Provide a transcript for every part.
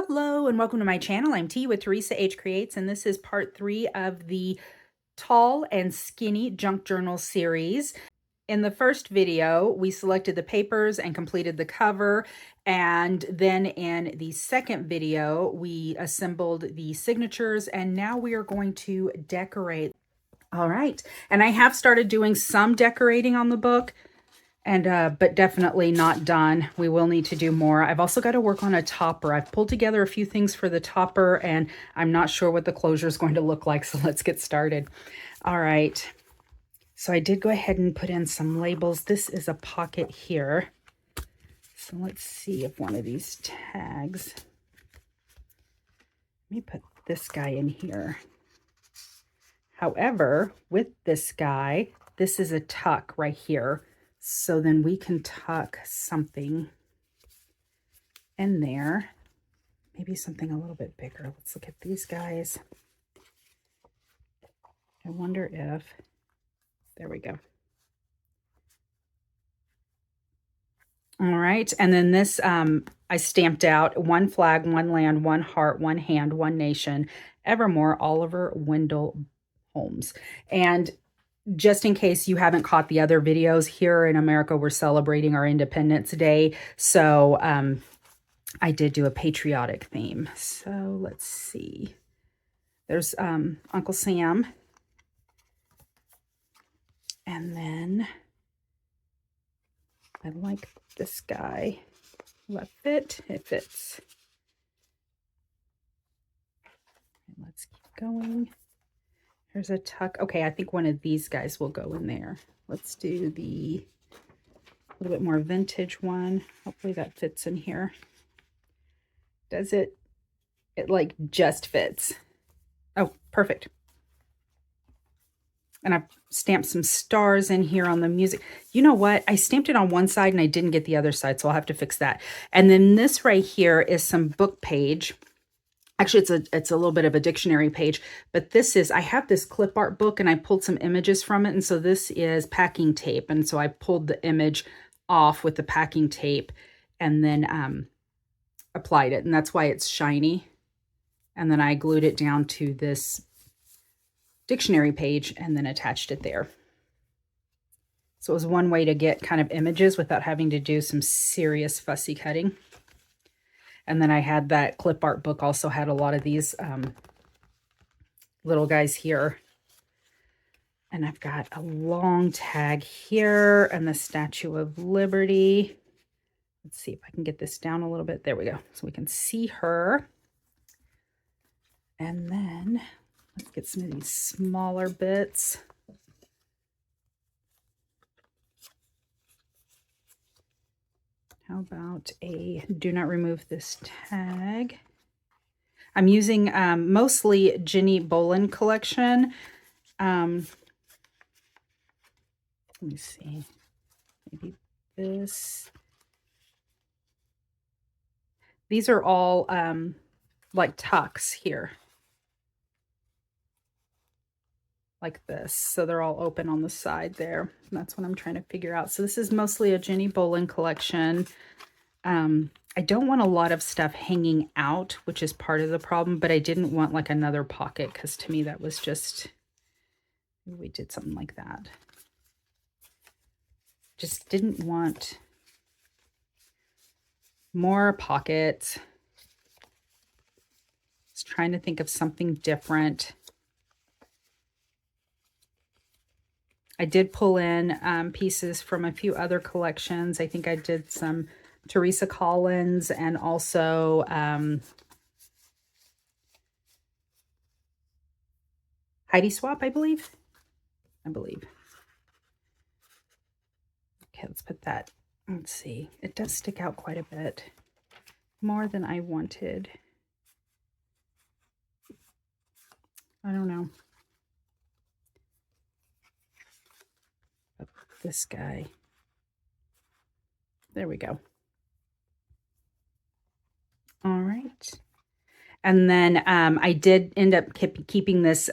Hello and welcome to my channel. I'm T with Teresa H Creates, and this is part 3 of the Tall and Skinny Junk Journal series. In the first video, we selected the papers and completed the cover, and then in the second video, we assembled the signatures, and now we are going to decorate. All right, and I have started doing some decorating on the book. But definitely not done. We will need to do more. I've also got to work on a topper. I've pulled together a few things for the topper, and I'm not sure what the closure is going to look like, so let's get started. All right. So I did go ahead and put in some labels. This is a pocket here. So let's see if one of these tags. Let me put this guy in here. However, with this guy, this is a tuck right here. So then we can tuck something in there, maybe something a little bit bigger. Let's look at these guys. I wonder if, there we go. All right, and then this, I stamped out one flag, one land, one heart, one hand, one nation, Evermore, Oliver Wendell Holmes. And just in case you haven't caught the other videos, here in America, we're celebrating our Independence Day. So I did do a patriotic theme. So let's see. There's Uncle Sam. And then I like this guy. Will that fit? It fits. Let's keep going. There's a tuck. Okay, I think one of these guys will go in there. Let's do the little bit more vintage one. Hopefully that fits in here. Does it? It like just fits. Oh, perfect. And I've stamped some stars in here on the music. You know what? I stamped it on one side and I didn't get the other side, so I'll have to fix that. And then this right here is some book page. Actually, it's a little bit of a dictionary page, but this is, I have this clip art book and I pulled some images from it. And so this is packing tape. And so I pulled the image off with the packing tape and then applied it. And that's why it's shiny. And then I glued it down to this dictionary page and then attached it there. So it was one way to get kind of images without having to do some serious fussy cutting. And then I had that clip art book also had a lot of these little guys here. And I've got a long tag here and the Statue of Liberty. Let's see if I can get this down a little bit. There we go. So we can see her. And then let's get some of these smaller bits. How about a do not remove this tag? I'm using mostly Jenny Bolin collection. Let me see. Maybe this. These are all like tucks here. Like this. So they're all open on the side there. And that's what I'm trying to figure out. So this is mostly a Jenny Bolin collection. I don't want a lot of stuff hanging out, which is part of the problem, but I didn't want like another pocket because to me that was just, we did something like that. Just didn't want more pockets. I was trying to think of something different. I did pull in pieces from a few other collections. I think I did some Teresa Collins and also Heidi Swap, I believe. Okay, let's put that. Let's see. It does stick out quite a bit. More than I wanted. I don't know. This guy. There we go. All right. And then I did end up keeping this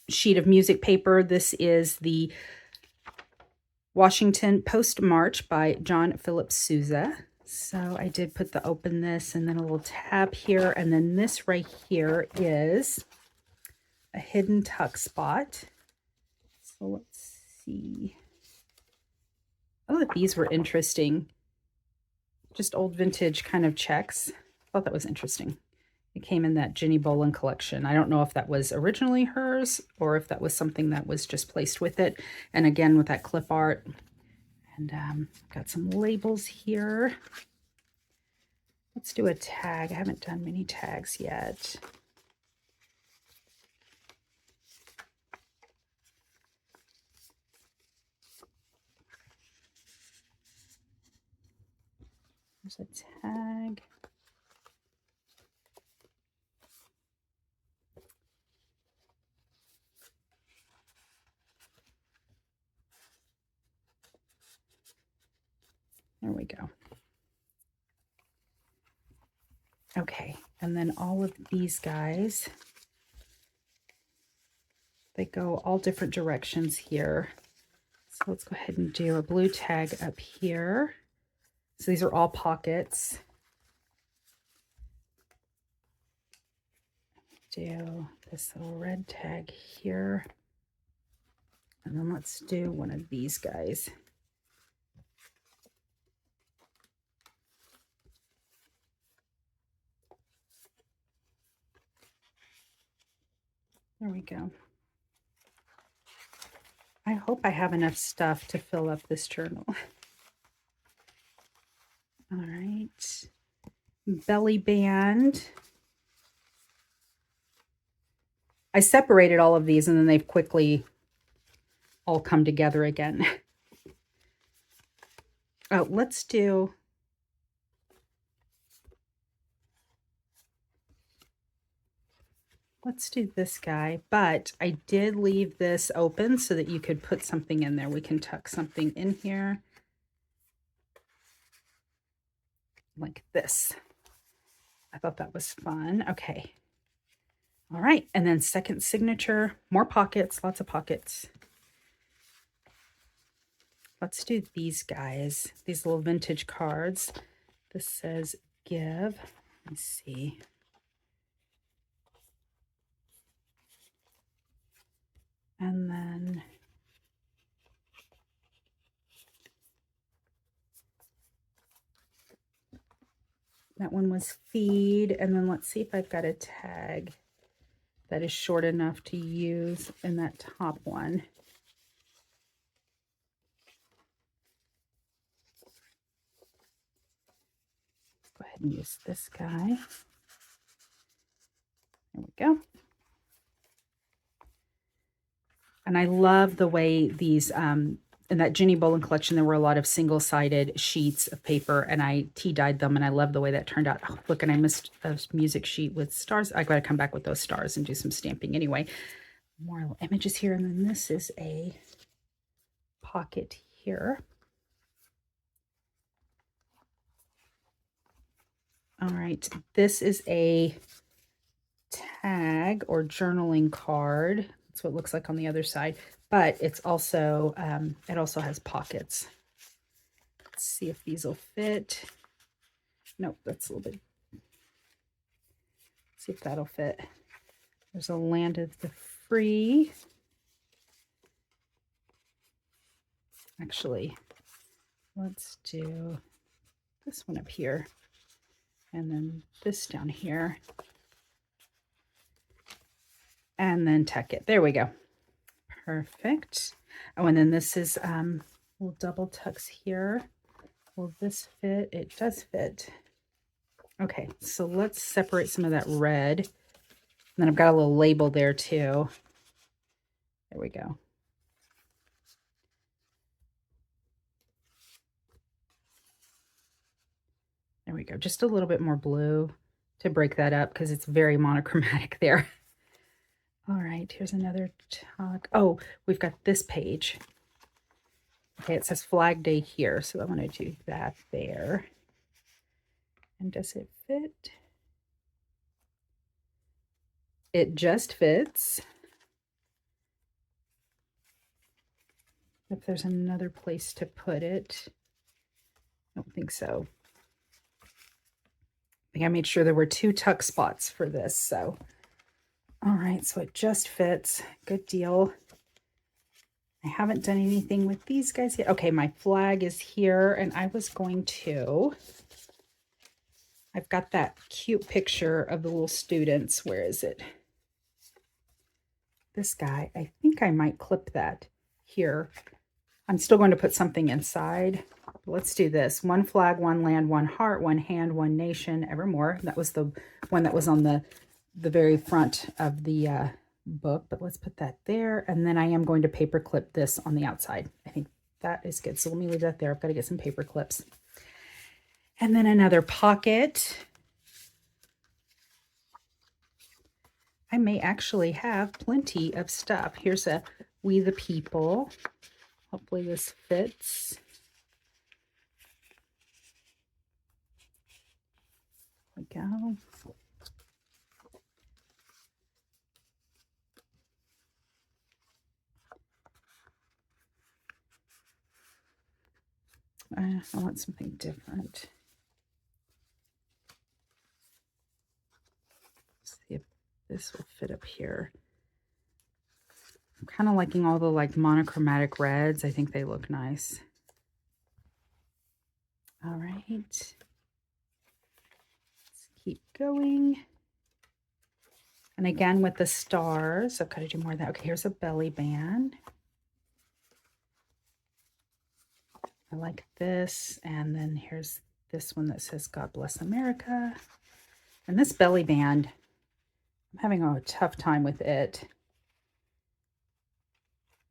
sheet of music paper. This is the Washington Post March by John Philip Sousa. So I did put the open this and then a little tab here. And then this right here is a hidden tuck spot. So let's see. Oh, these were interesting. Just old vintage kind of checks. I thought that was interesting. It came in that Jenny Bolin collection. I don't know if that was originally hers or if that was something that was just placed with it. And again, with that clip art. And got some labels here. Let's do a tag. I haven't done many tags yet. There's a tag. There we go. Okay, and then all of these guys, they go all different directions here. So let's go ahead and do a blue tag up here. So these are all pockets. Do this little red tag here. And then let's do one of these guys. There we go. I hope I have enough stuff to fill up this journal. All right. Belly band. I separated all of these and then they've quickly all come together again. Oh, let's do this guy, but I did leave this open so that you could put something in there. We can tuck something in here like this. I thought that was fun. Okay. All right. And then second signature, more pockets, lots of pockets. Let's do these guys, these little vintage cards. This says give. Let's see. And then that one was feed. And then let's see if I've got a tag that is short enough to use in that top one. Let's go ahead and use this guy. There we go. And I love the way these, in that Jenny Bolin collection, there were a lot of single-sided sheets of paper, and I tea-dyed them, and I love the way that turned out. Oh, look, and I missed a music sheet with stars. I got to come back with those stars and do some stamping anyway. More images here, and then this is a pocket here. All right, this is a tag or journaling card. That's what it looks like on the other side, but it's also, it also has pockets. Let's see if these will fit. Nope, that's a little bit. Let's see if that'll fit. There's a Land of the Free. Actually, let's do this one up here. And then this down here. And then tuck it. There we go. Perfect. Oh, and then this is little double tucks here. Will this fit? It does fit. Okay, so let's separate some of that red. And then I've got a little label there too. There we go. There we go. Just a little bit more blue to break that up because it's very monochromatic there. All right, here's another tuck. Oh, we've got this page. Okay, it says Flag Day here, so I want to do that there. And does it fit? It just fits. If there's another place to put it, I don't think so. think I made sure there were 2 tuck spots for this. So, all right, so it just fits. Good deal. I haven't done anything with these guys yet. Okay, my flag is here, and I was going to, I've got that cute picture of the little students. Where is it? This guy. I think I might clip that here. I'm still going to put something inside. Let's do this. 1 flag, 1 land, 1 heart, 1 hand, 1 nation, evermore. That was the one that was on the very front of the book, but let's put that there. And then I am going to paper clip this on the outside. I think that is good. So let me leave that there. I've got to get some paper clips. And then another pocket. I may actually have plenty of stuff. Here's a We the People. Hopefully this fits. There we go. I want something different. Let's see if this will fit up here. I'm kind of liking all the like monochromatic reds. I think they look nice. All right. Let's keep going. And again with the stars, I've got to do more of that. Okay, here's a belly band. I like this. And then here's this one that says God Bless America. And this belly band, I'm having a tough time with it.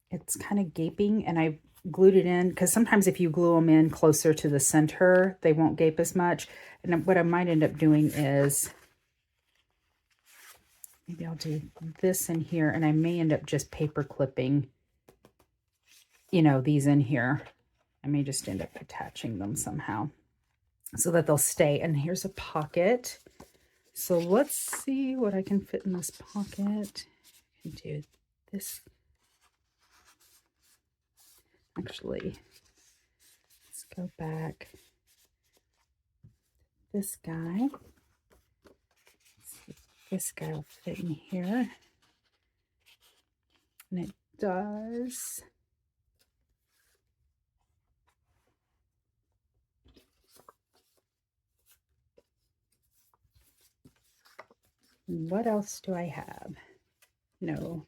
It's kind of gaping, and I glued it in because sometimes if you glue them in closer to the center, they won't gape as much. And what I might end up doing is maybe I'll do this in here, and I may end up just paper clipping, you know, these in here. I may just end up attaching them somehow so that they'll stay. And here's a pocket. So let's see what I can fit in this pocket. I can do this. Actually, let's go back. This guy. Let's see if this guy will fit in here. And it does. What else do I have? No.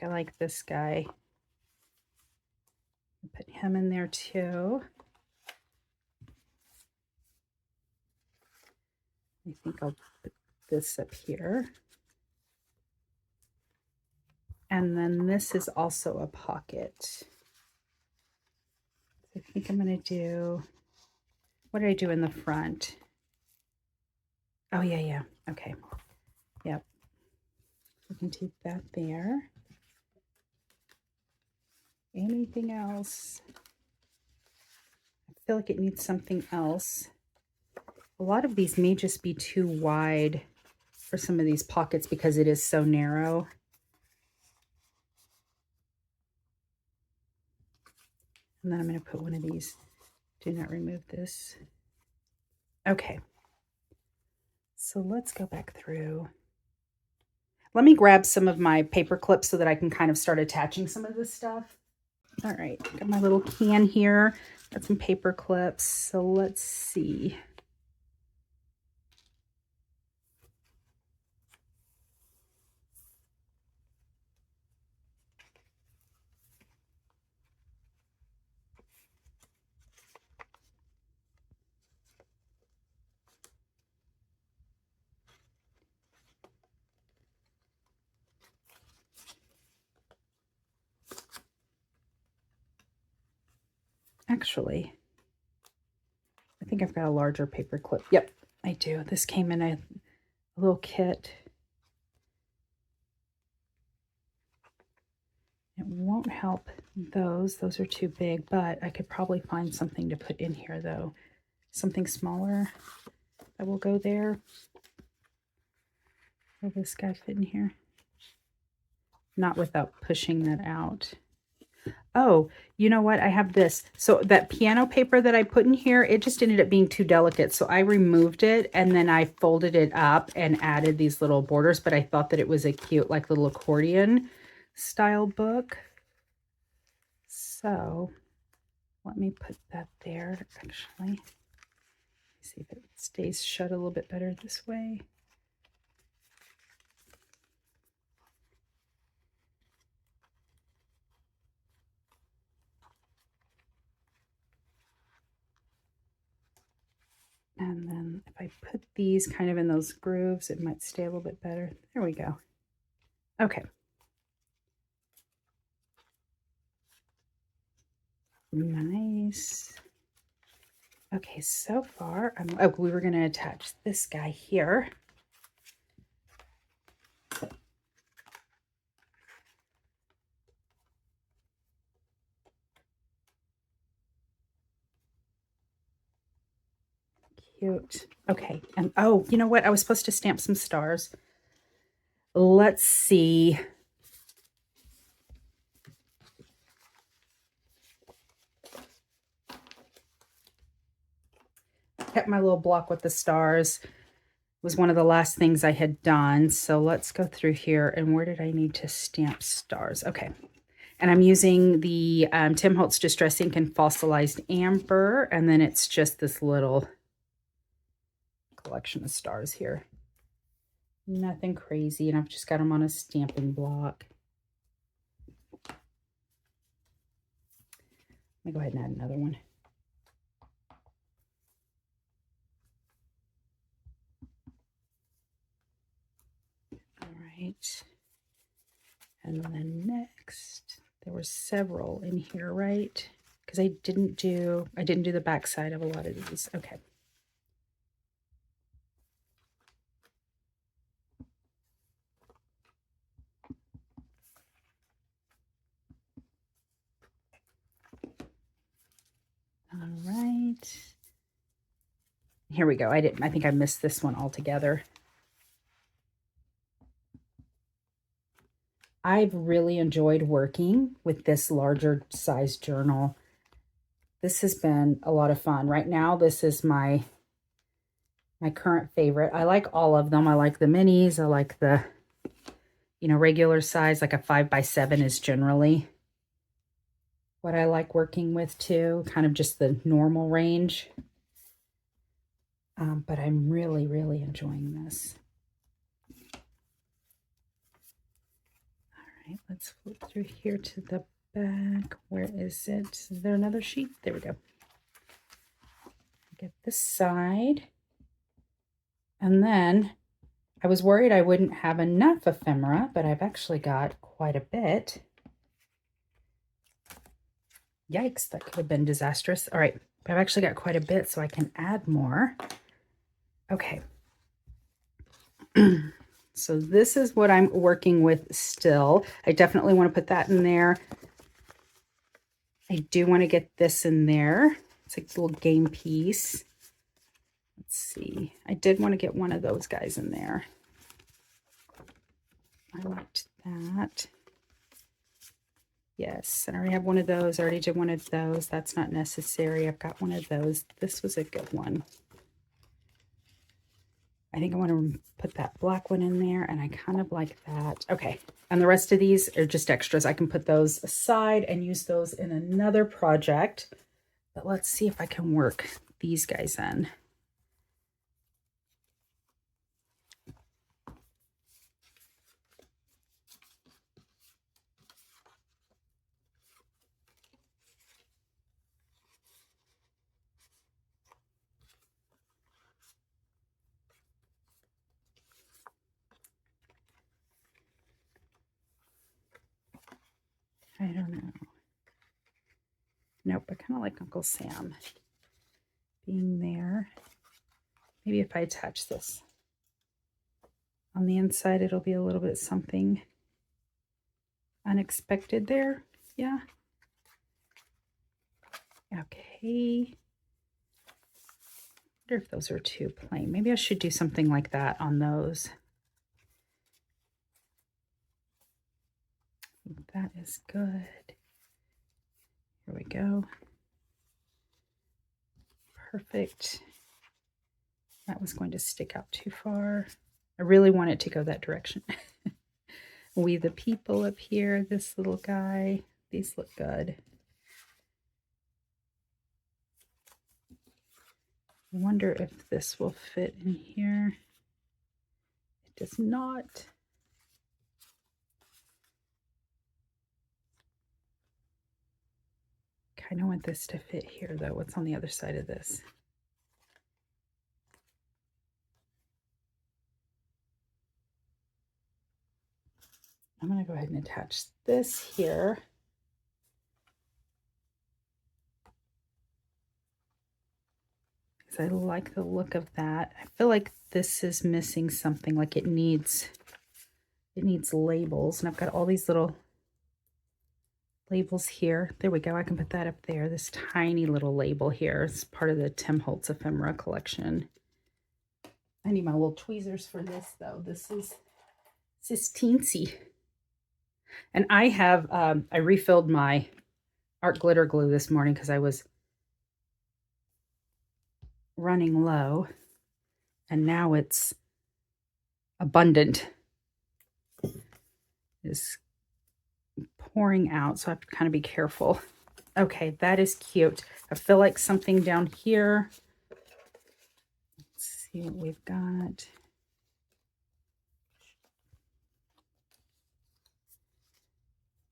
I like this guy. I'll put him in there too. I think I'll put this up here. And then this is also a pocket. I think I'm going to do, what did I do in the front? Oh, yeah. Okay. Yep. We can take that there. Anything else? I feel like it needs something else. A lot of these may just be too wide for some of these pockets because it is so narrow. And then I'm going to put one of these. Do not remove this. Okay. So let's go back through. Let me grab some of my paper clips so that I can kind of start attaching some of this stuff. All right, got my little can here. Got some paper clips. So let's see. Actually, I think I've got a larger paper clip. Yep, I do. This came in a little kit. It won't help those. Those are too big, but I could probably find something to put in here though. Something smaller that will go there. Will this guy fit in here? Not without pushing that out. Oh, you know what? I have this. So that piano paper that I put in here, it just ended up being too delicate. So I removed it and then I folded it up and added these little borders, but I thought that it was a cute, like little accordion style book. So let me put that there, actually. See if it stays shut a little bit better this way. And then if I put these kind of in those grooves, it might stay a little bit better. There we go. Okay. Nice. Okay, so far, oh, we were going to attach this guy here. Cute. Okay, and oh, you know what? I was supposed to stamp some stars. Let's see. Kept my little block with the stars. Was one of the last things I had done. So let's go through here. And where did I need to stamp stars? Okay. And I'm using the Tim Holtz Distress Ink and Fossilized Amber. And then it's just this little collection of stars here. Nothing crazy. And I've just got them on a stamping block. Let me go ahead and add another one. All right. And then next, there were several in here, right? Because I didn't do the back side of a lot of these. Okay. All right. Here we go. I think I missed this one altogether. I've really enjoyed working with this larger size journal. This has been a lot of fun. Right now, this is my current favorite. I like all of them. I like the minis. I like the, regular size, like a 5x7 is generally what I like working with too, kind of just the normal range. But I'm really, really enjoying this. All right, let's flip through here to the back. Where is it? Is there another sheet? There we go. Get this side. And then I was worried I wouldn't have enough ephemera, but I've actually got quite a bit. Yikes, that could have been disastrous. All right, but I've actually got quite a bit, so I can add more. Okay. So this is what I'm working with still. I definitely want to put that in there. I do want to get this in there. It's like a little game piece. Let's see. I did want to get one of those guys in there. I liked that. Yes, I already have one of those. I already did one of those. That's not necessary. I've got one of those. This was a good one. I think I want to put that black one in there, and I kind of like that. Okay, and the rest of these are just extras. I can put those aside and use those in another project. But let's see if I can work these guys in. I don't know. Nope, I kind of like Uncle Sam being there. Maybe if I attach this on the inside, it'll be a little bit something unexpected there. Yeah. Okay. I wonder if those are too plain. Maybe I should do something like that on those. That is good. There we go. Perfect. That was going to stick out too far. I really want it to go that direction. We the people up here, this little guy, these look good. I wonder if this will fit in here. It does not. Kind of want this to fit here though. What's on the other side of this? I'm going to go ahead and attach this here. Because I like the look of that. I feel like this is missing something, like it needs labels. And I've got all these little labels here. There we go. I can put that up there. This tiny little label here. It's part of the Tim Holtz ephemera collection. I need my little tweezers for this though. This is teensy. And I have, I refilled my art glitter glue this morning because I was running low. And now it's abundant. It's pouring out, so I have to kind of be careful. Okay, that is cute. I feel like something down here. Let's see what we've got.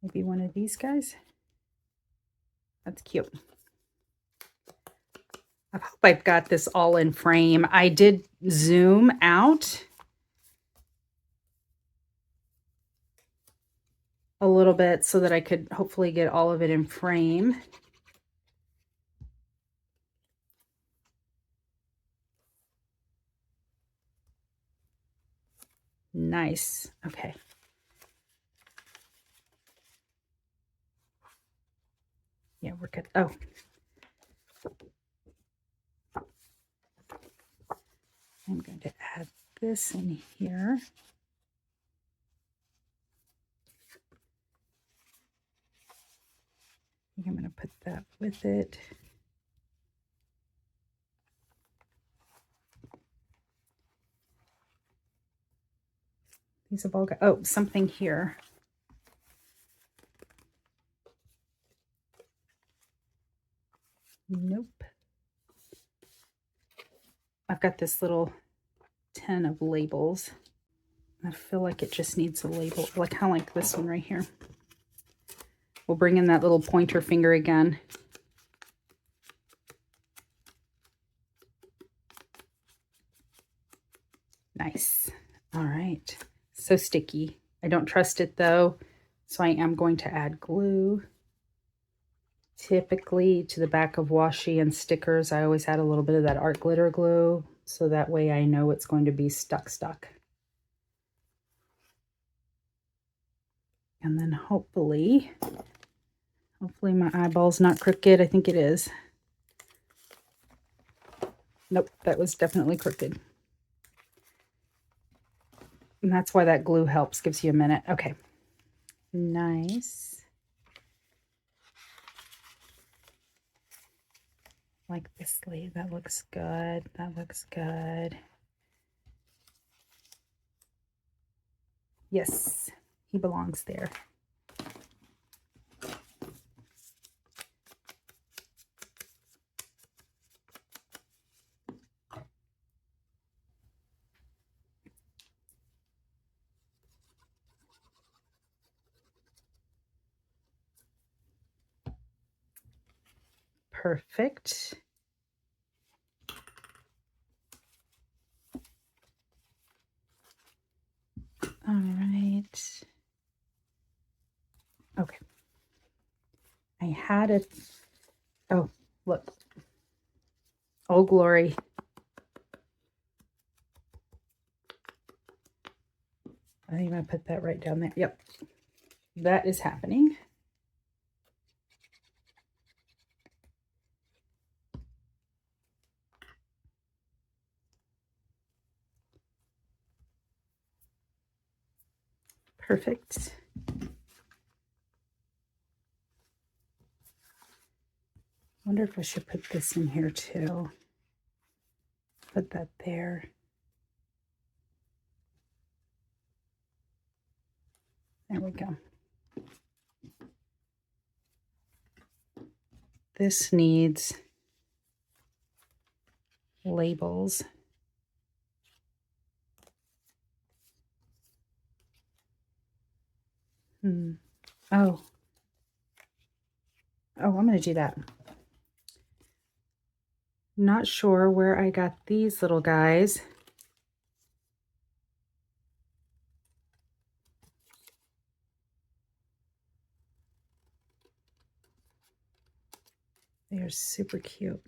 Maybe one of these guys. That's cute. I hope I've got this all in frame. I did zoom out a little bit so that I could hopefully get all of it in frame. Nice. Okay. Yeah, we're good. Oh. I'm going to add this in here. I think I'm going to put that with it. These have all got, oh, something here. Nope. I've got this little tin of labels. I feel like it just needs a label, like kind of like this one right here. We'll bring in that little pointer finger again. Nice. All right. So sticky. I don't trust it though, so I am going to add glue. Typically to the back of washi and stickers, I always add a little bit of that art glitter glue, so that way I know it's going to be stuck. And then hopefully my eyeball's not crooked. I think it is. Nope, that was definitely crooked. And that's why that glue helps, gives you a minute. Okay, nice. Like this sleeve, that looks good. That looks good. Yes, he belongs there. Perfect. All right. Okay. I had it. Oh, look. Oh, glory. I think I'm going to put that right down there. Yep. That is happening. Perfect. wonder if I should put this in here too. Put that there. There we go. This needs labels. Oh, I'm going to do that. Not sure where I got these little guys. They are super cute.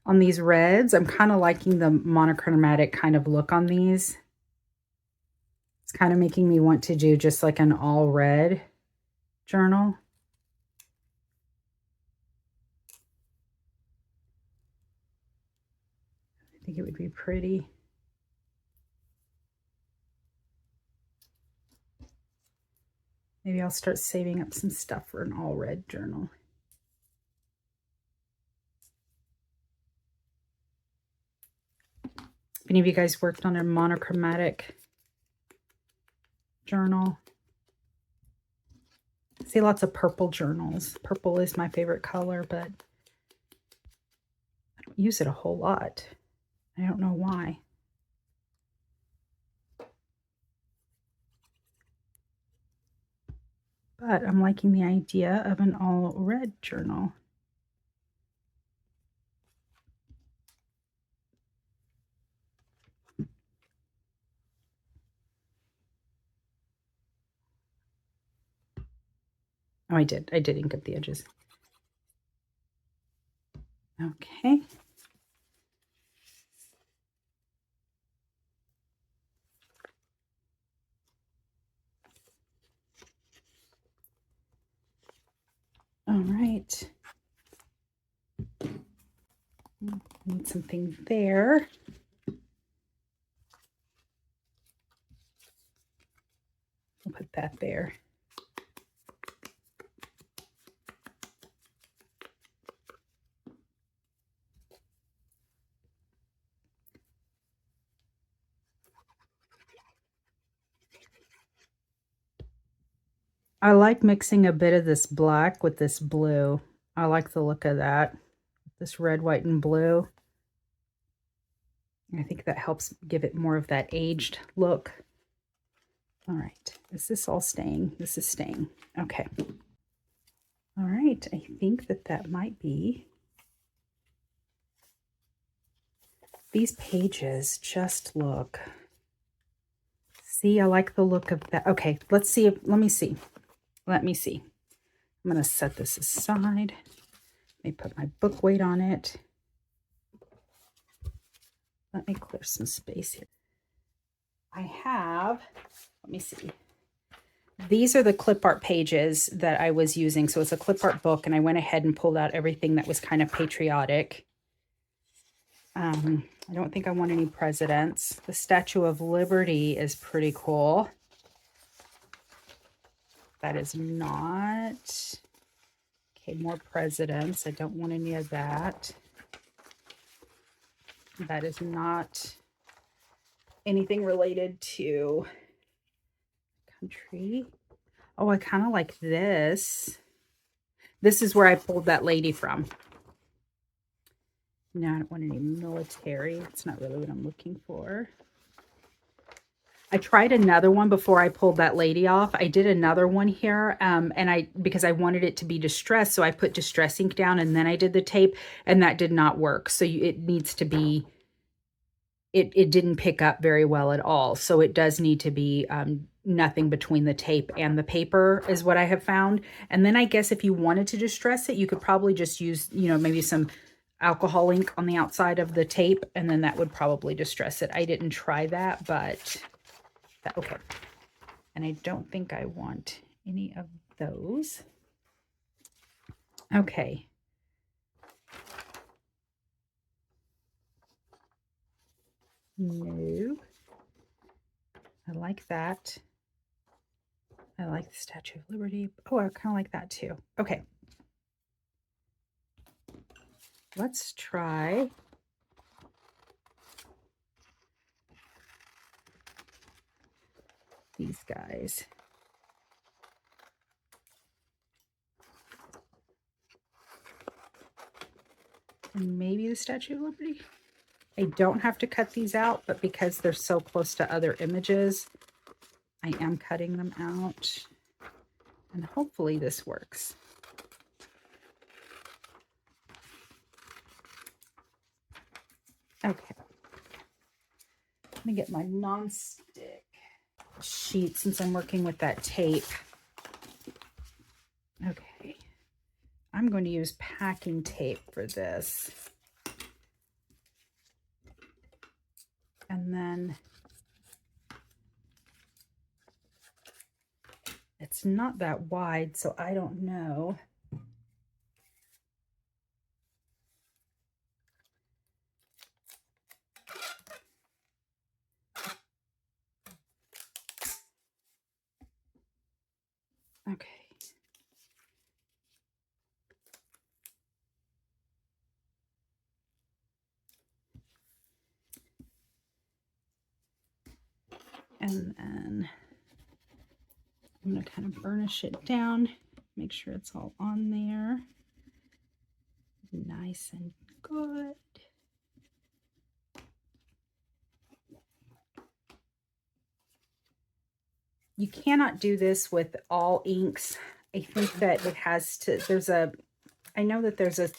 On these reds, I'm kind of liking the monochromatic kind of look on these. It's kind of making me want to do just like an all red journal. I think it would be pretty. Maybe I'll start saving up some stuff for an all red journal. If any of you guys worked on a monochromatic journal, I see lots of purple journals. Purple is my favorite color, but I don't use it a whole lot. I don't know why. But I'm liking the idea of an all red journal. Oh, I did ink up the edges. Okay. All right. Need something there. We'll put that there. I like mixing a bit of this black with this blue. I like the look of that. This red, white, and blue. I think that helps give it more of that aged look. All right. Is this all staying? This is staying. Okay. All right. I think that might be. These pages just look. See, I like the look of that. Okay, let's see. Let me see. Let me see. I'm going to set this aside. Let me put my book weight on it. Let me clear some space here. I have, let me see. These are the clip art pages that I was using. So it's a clip art book, and I went ahead and pulled out everything that was kind of patriotic. I don't think I want any presidents. The Statue of Liberty is pretty cool. That is not. Okay, more presidents. I don't want any of that. That is not anything related to country. Oh, I kind of like this. This is where I pulled that lady from. No, I don't want any military. It's not really what I'm looking for. I tried another one before I pulled that lady off. I did another one here, and because I wanted it to be distressed, so I put distress ink down, and then I did the tape, and that did not work. So it needs to be, it didn't pick up very well at all. So it does need to be nothing between the tape and the paper is what I have found. And then I guess if you wanted to distress it, you could probably just use, maybe some alcohol ink on the outside of the tape, and then that would probably distress it. I didn't try that, but okay. And I don't think I want any of those. Okay. No. I like that. I like the Statue of Liberty. Oh, I kind of like that too. Okay. let's try these guys. And maybe the Statue of Liberty. I don't have to cut these out, but because they're so close to other images, I am cutting them out. And hopefully this works. Okay. Let me get my non-stick sheet since I'm working with that tape. Okay. I'm going to use packing tape for this. And then it's not that wide, so I don't know. Okay. And then I'm going to kind of burnish it down, make sure it's all on there. Nice and good. You cannot do this with all inks. I think that it has to, I know that there's a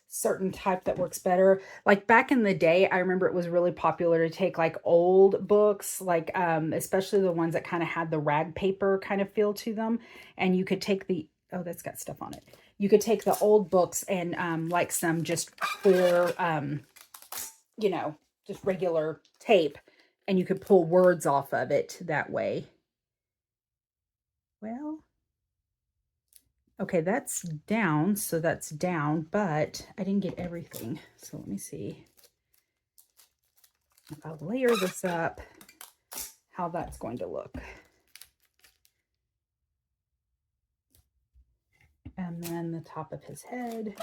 certain type that works better. Like back in the day, I remember it was really popular to take like old books, like especially the ones that kind of had the rag paper kind of feel to them. And you could take oh, that's got stuff on it. You could take the old books and like some just clear, you know, just regular tape, and you could pull words off of it that way. Well, okay, that's down, so that's down, but I didn't get everything. So let me see if I'll layer this up, how that's going to look. And then the top of his head.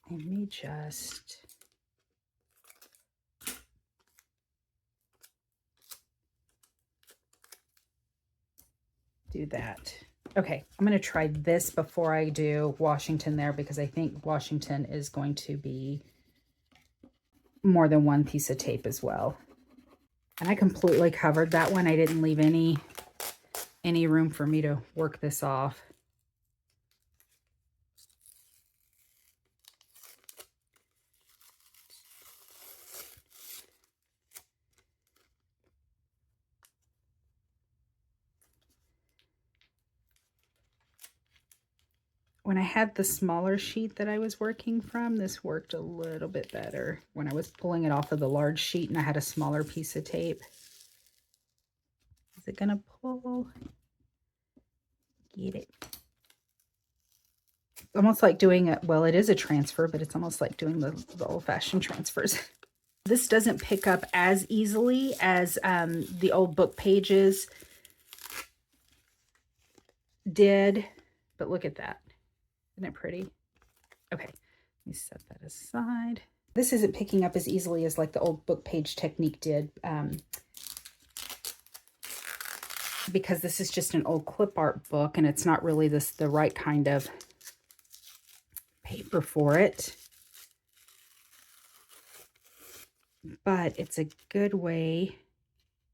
I may just do that. Okay, I'm going to try this before I do Washington there, because I think Washington is going to be more than one piece of tape as well. And I completely covered that one. I didn't leave any room for me to work this off. When I had the smaller sheet that I was working from, this worked a little bit better. When I was pulling it off of the large sheet and I had a smaller piece of tape. Is it gonna pull? Get it. It's almost like doing it, well, it is a transfer, but it's almost like doing the old-fashioned transfers. This doesn't pick up as easily as the old book pages did, but look at that. Isn't it pretty? Okay, let me set that aside. This isn't picking up as easily as like the old book page technique did, because this is just an old clip art book and it's not really the right kind of paper for it. But it's a good way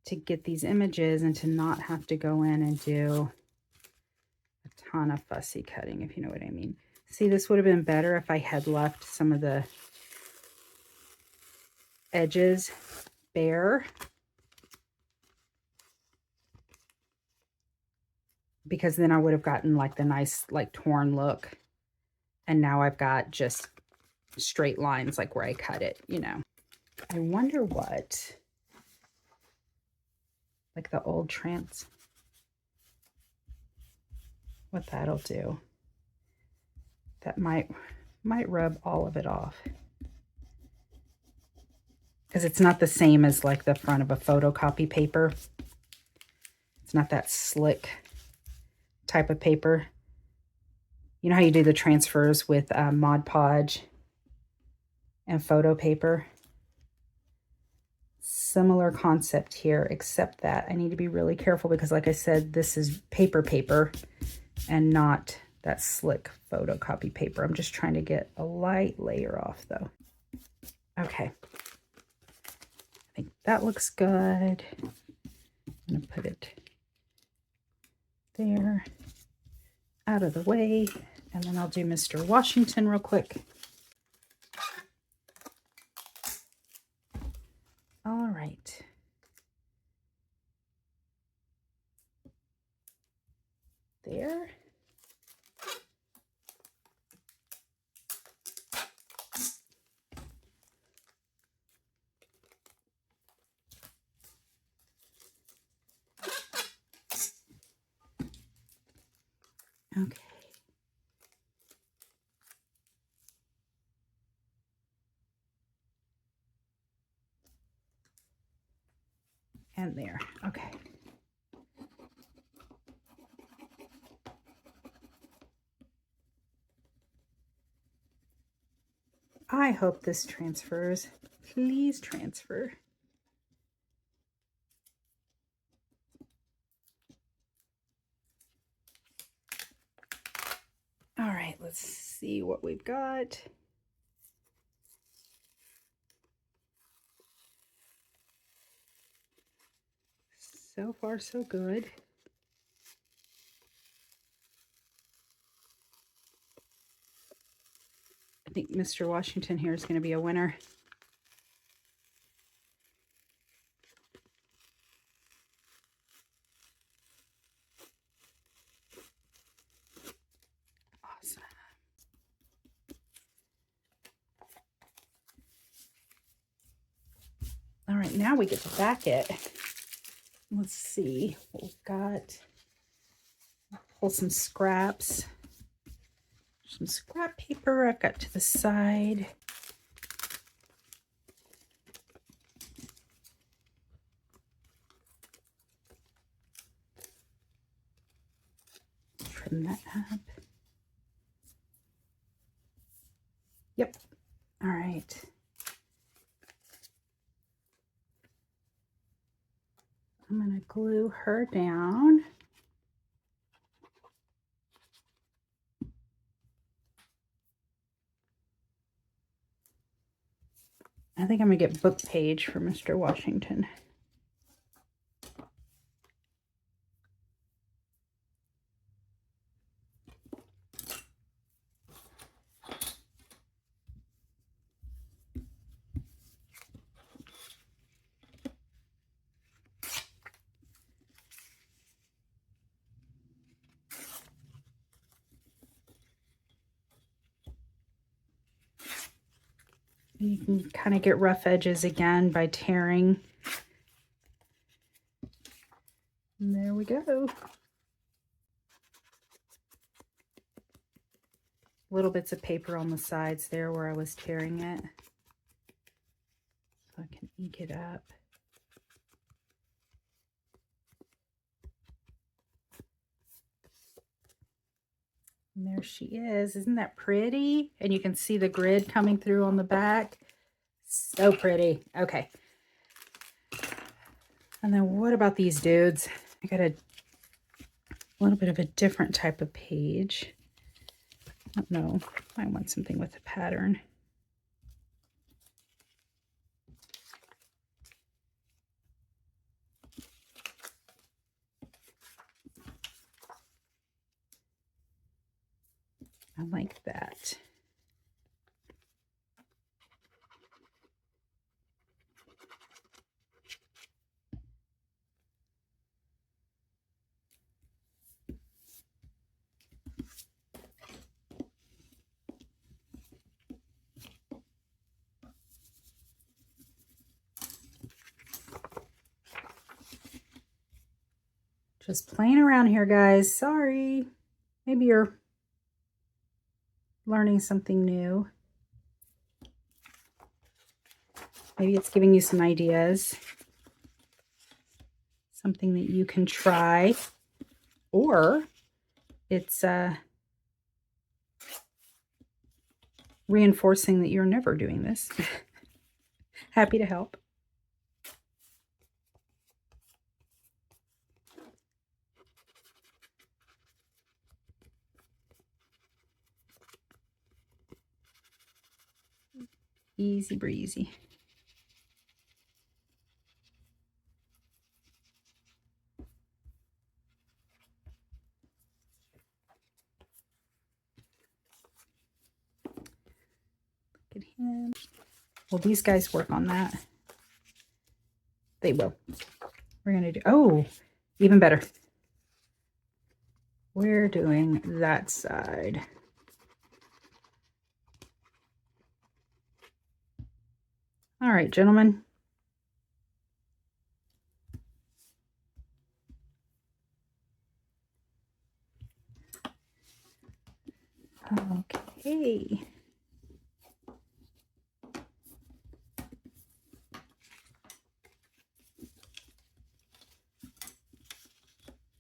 to get these images and to not have to go in and do a ton of fussy cutting, if you know what I mean. See, this would have been better if I had left some of the edges bare, because then I would have gotten like the nice like torn look. And now I've got just straight lines like where I cut it, you know. I wonder what, like the old what that'll do. That might rub all of it off. Because it's not the same as like the front of a photocopy paper. It's not that slick type of paper. You know how you do the transfers with Mod Podge and photo paper? Similar concept here, except that I need to be really careful because, like I said, this is paper and not that slick photocopy paper. I'm just trying to get a light layer off though. Okay. I think that looks good. I'm going to put it there, out of the way, and then I'll do Mr. Washington real quick. All right. There. Okay. And there. Okay. I hope this transfers. Please transfer. All right, let's see what we've got. So far, so good. I think Mr. Washington here is going to be a winner. Awesome. All right, now we get to back it. Let's see what we've got. Pull some scraps. Some scrap paper I've got to the side. Trim that up. Yep. All right. I'm going to glue her down. I think I'm going to get book page for Mr. Washington. You can kind of get rough edges again by tearing. And there we go. Little bits of paper on the sides there where I was tearing it. So I can ink it up. And there she is. Isn't that pretty? And you can see the grid coming through on the back. So pretty. Okay. And then what about these dudes? I got a little bit of a different type of page. I don't know. I want something with a pattern. I like that. Just playing around here, guys. Sorry. Maybe you're learning something new. Maybe it's giving you some ideas. something that you can try, or it's reinforcing that you're never doing this. Happy to help. Easy breezy. Look at him. Well, these guys work on that. They will. We're going to do, oh, even better. We're doing that side. All right, gentlemen. Okay.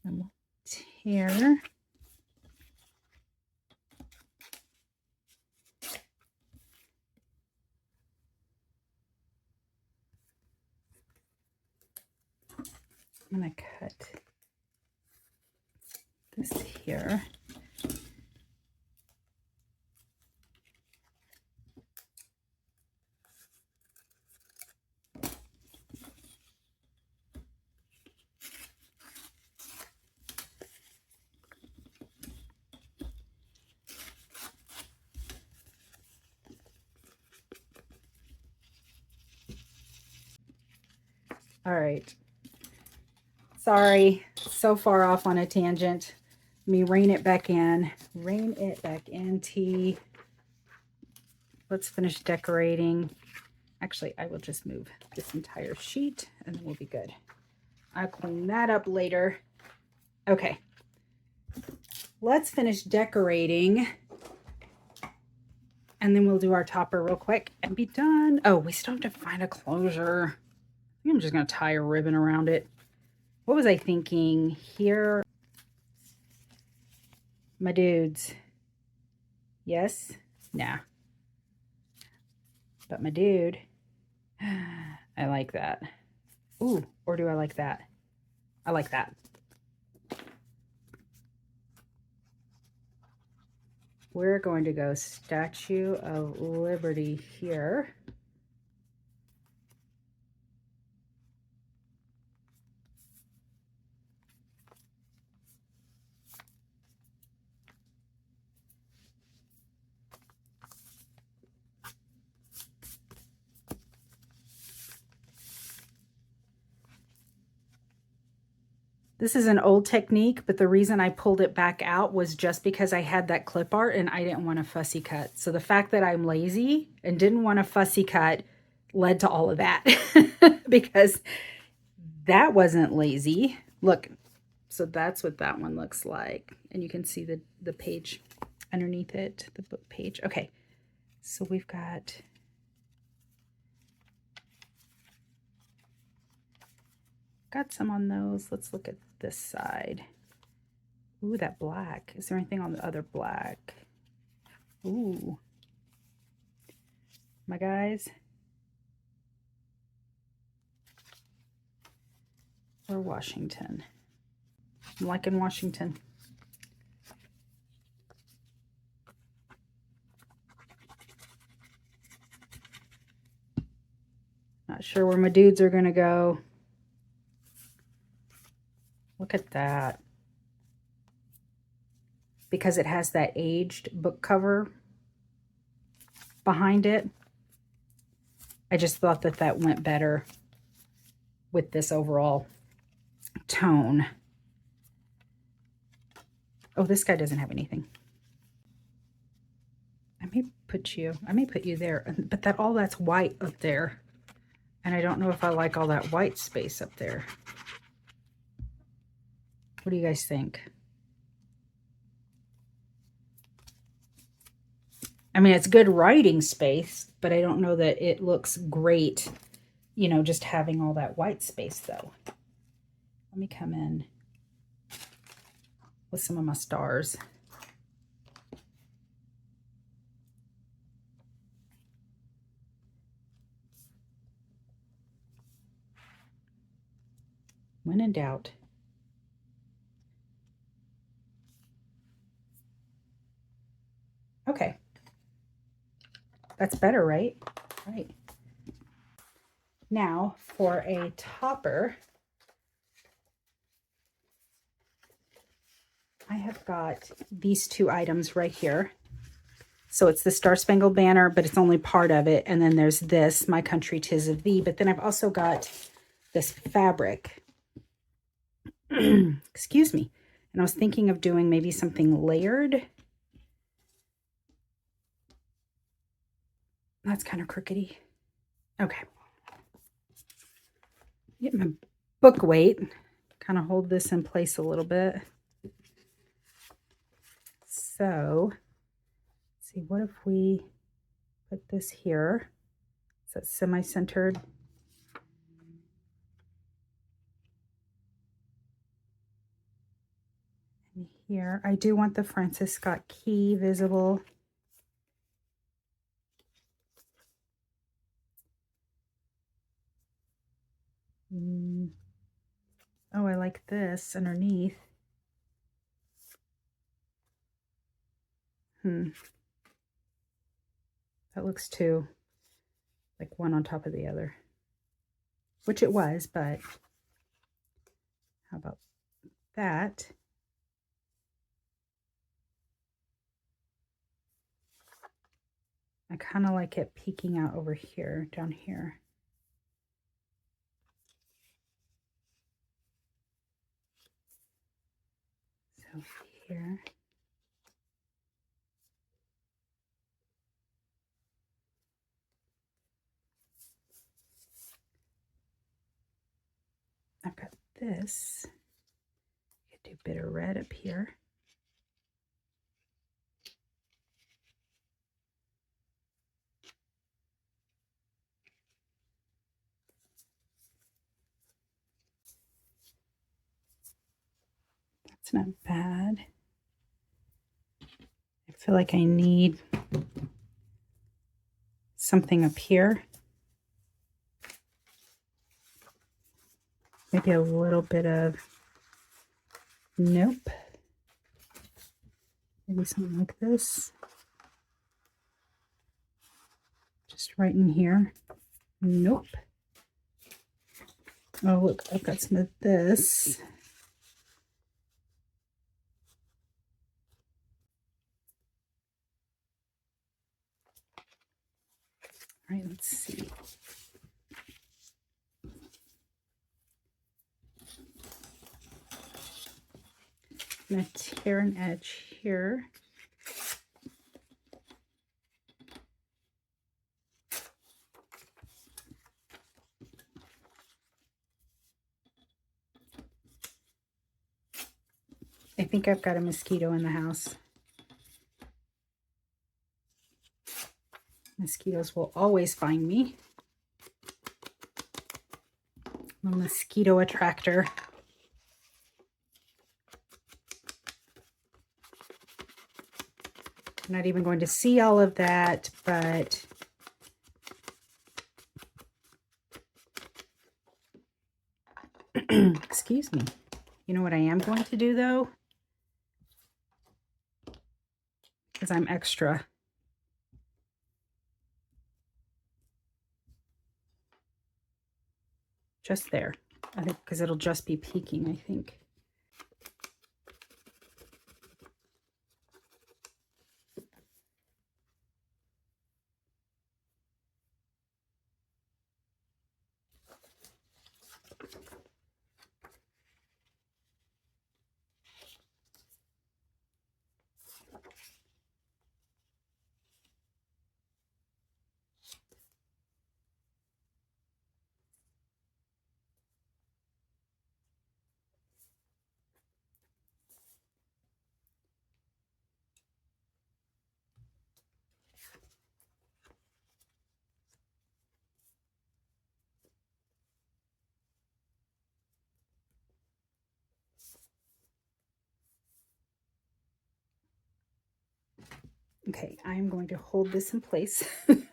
And we'll tear. I'm going to cut this here. All right. Sorry, so far off on a tangent. Let me rein it back in. Rein it back in, T. Let's finish decorating. Actually, I will just move this entire sheet and then we'll be good. I'll clean that up later. Okay. Let's finish decorating. And then we'll do our topper real quick and be done. Oh, we still have to find a closure. I think I'm just going to tie a ribbon around it. What was I thinking here? My dudes. Yes? Nah. But my dude. I like that. Ooh, or do I like that? I like that. We're going to go Statue of Liberty here. This is an old technique, but the reason I pulled it back out was just because I had that clip art and I didn't want a fussy cut. So the fact that I'm lazy and didn't want a fussy cut led to all of that because that wasn't lazy. Look, so that's what that one looks like. And you can see the page underneath it, the book page. Okay, so we've got... got some on those. Let's look at this side. Ooh, that black. Is there anything on the other black? Ooh. My guys. Or Washington. I'm liking Washington. Not sure where my dudes are going to go. Look at that. Because it has that aged book cover behind it. I just thought that that went better with this overall tone. Oh, this guy doesn't have anything. I may put you there, but that all that's white up there. And I don't know if I like all that white space up there. What do you guys think? I mean, it's good writing space, but I don't know that it looks great, you know, just having all that white space though. Let me come in with some of my stars. When in doubt. Okay. That's better, right? Right. Now for a topper, I have got these two items right here. So it's the Star Spangled Banner, but it's only part of it. And then there's this, My Country 'Tis of Thee. But then I've also got this fabric. Excuse me. And I was thinking of doing maybe something layered. That's kind of crookedy. Okay. Get my book weight. Kind of hold this in place a little bit. So, let's see, what if we put this here? Is that semi-centered? And here, I do want the Francis Scott Key visible. Oh, I like this underneath. That looks too like one on top of the other, which it was, but how about that? I kind of like it peeking out over here, down here. So here. I've got this. I could do bitter red up here. That's not bad. I feel like I need something up here. Maybe a little bit of, nope. Maybe something like this. Just right in here. Nope. Oh, look, I've got some of this. All right, let's see. I'm going to tear an edge here. I think I've got a mosquito in the house. Mosquitoes will always find me. I'm a mosquito attractor. I'm not even going to see all of that, but excuse me. You know what I am going to do though? Because I'm extra. Just there. I think because it'll just be peeking, I think. Okay, I'm going to hold this in place with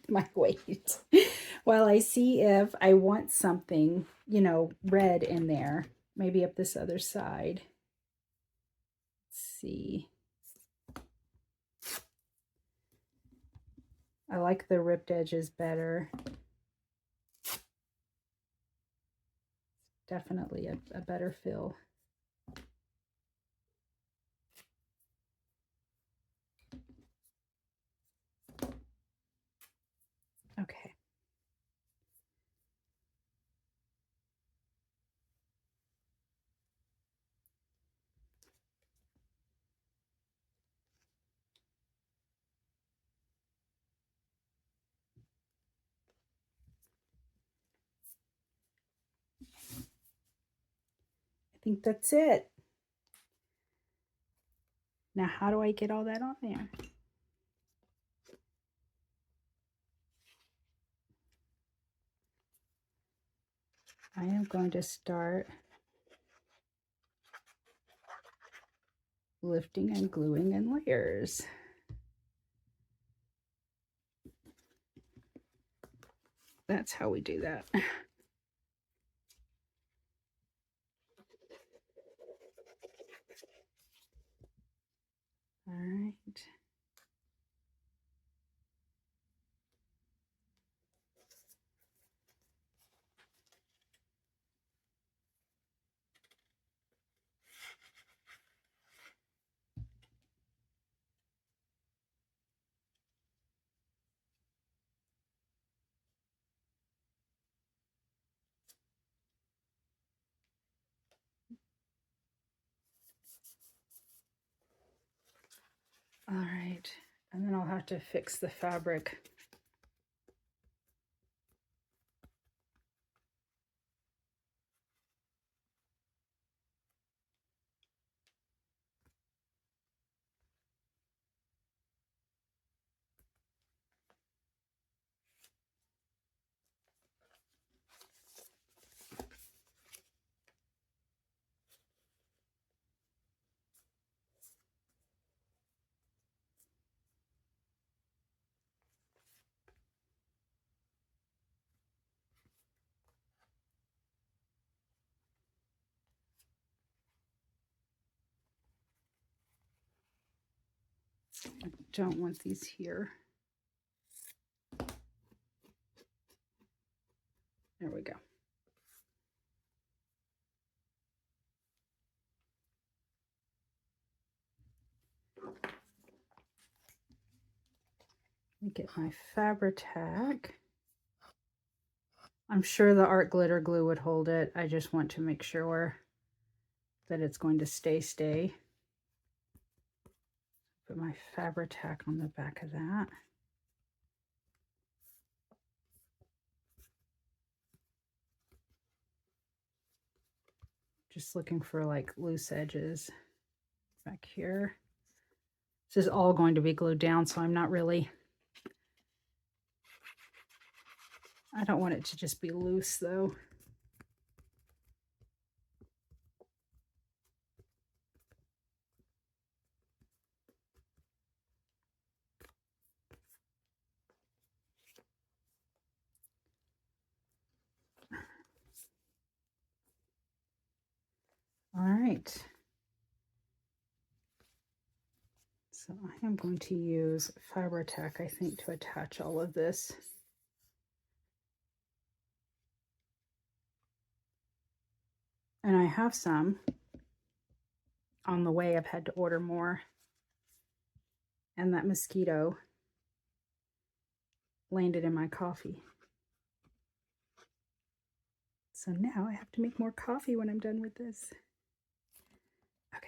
my weight while I see if I want something, you know, red in there. Maybe up this other side. Let's see. I like the ripped edges better. Definitely a better feel. Okay. I think that's it. Now, how do I get all that on there? I am going to start lifting and gluing in layers. That's how we do that. All right. All right, and then I'll have to fix the fabric. I don't want these here. There we go. Let me get my Fabri-Tac. I'm sure the art glitter glue would hold it. I just want to make sure that it's going to stay. Put my Fabri-Tac on the back of that. Just looking for like loose edges back here. This is all going to be glued down, so I'm not really, I don't want it to just be loose though. All right. So I am going to use Fabri-Tac, I think, to attach all of this. And I have some on the way. I've had to order more. And that mosquito landed in my coffee. So now I have to make more coffee when I'm done with this. Okay.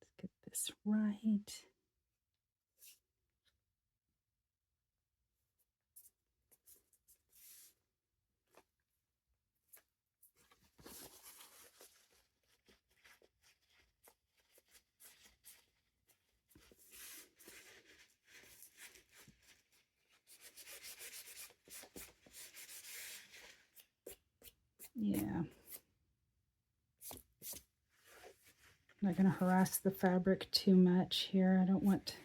Let's get this right. Yeah. I'm not going to harass the fabric too much here. I don't want...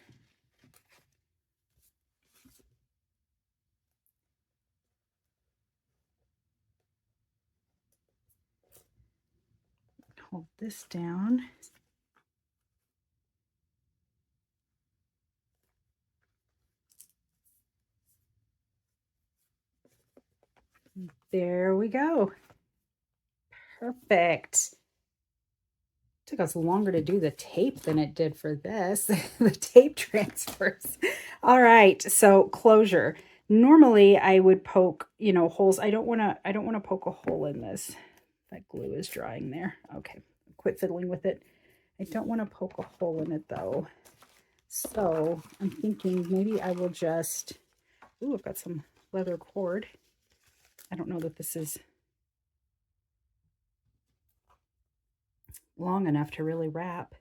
Hold this down. There we go. Perfect. Took us longer to do the tape than it did for this. The tape transfers. All right, so closure. Normally I would poke, holes. I don't want to poke a hole in this. That glue is drying there. Okay, quit fiddling with it. I don't want to poke a hole in it though. So I'm thinking maybe I will just, ooh, I've got some leather cord. I don't know that this is long enough to really wrap.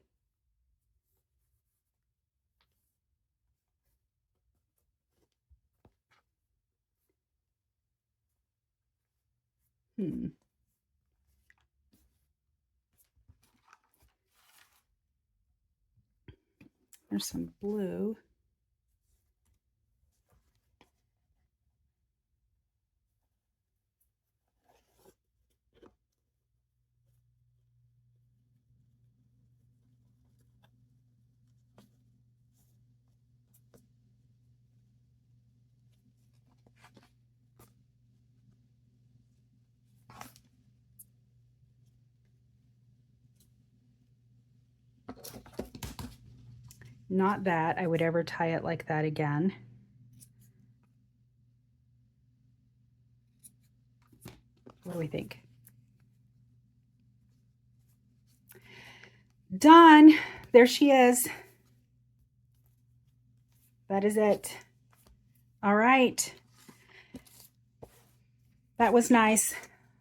There's some blue. Not that I would ever tie it like that again. What do we think? Done. There she is. That is it. All right. That was nice.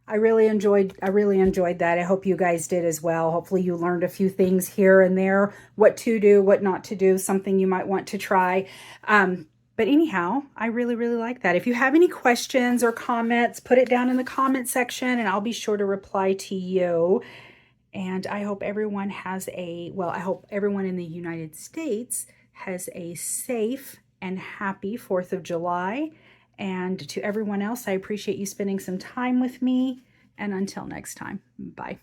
I really enjoyed that. I hope you guys did as well. Hopefully you learned a few things here and there, what to do, what not to do, something you might want to try. But anyhow, I really like that. If you have any questions or comments, put it down in the comment section and I'll be sure to reply to you. And I hope everyone has I hope everyone in the United States has a safe and happy 4th of July. And to everyone else, I appreciate you spending some time with me. And until next time, bye.